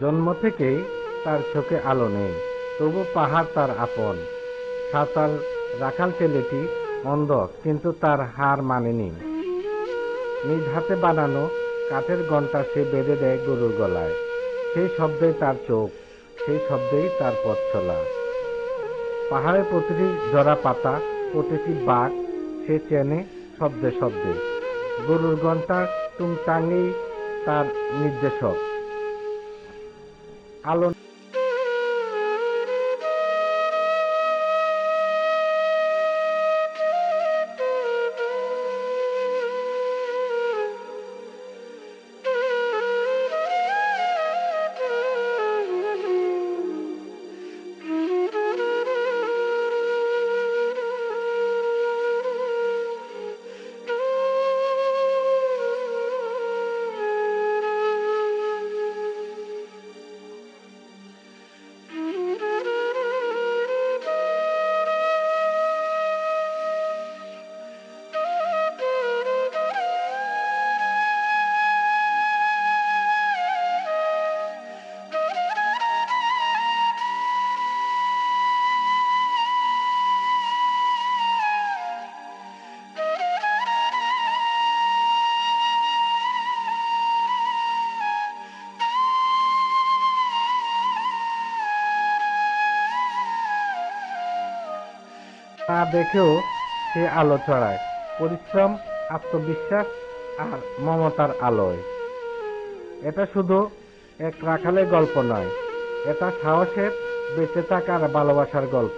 জন্ম থেকেই তার চোখে আলো নেই, তবু পাহাড় তার আপন। সাঁওতাল রাখাল ছেলেটি অন্ধ, কিন্তু তার হার মানেনি। নিজ হাতে বানানো কাঠের ঘণ্টা সে বেঁধে দেয় গরুর গলায়। সেই শব্দেই তার চোখ, সেই শব্দেই তার পথ চলা। পাহাড়ের প্রতিটি ঝরা পাতা, প্রতিটি বাঁক সে চেনে শব্দে শব্দে। গরুর ঘণ্টার টুংটাঙেই তার নির্দেশক। আলো না দেখেও সে আলো ছড়ায়, পরিশ্রম, আত্মবিশ্বাস আর মমতার আলোয়। এটা শুধু এক রাখালের গল্প নয়, এটা সাহসের, বেঁচে থাকার, ভালোবাসার গল্প।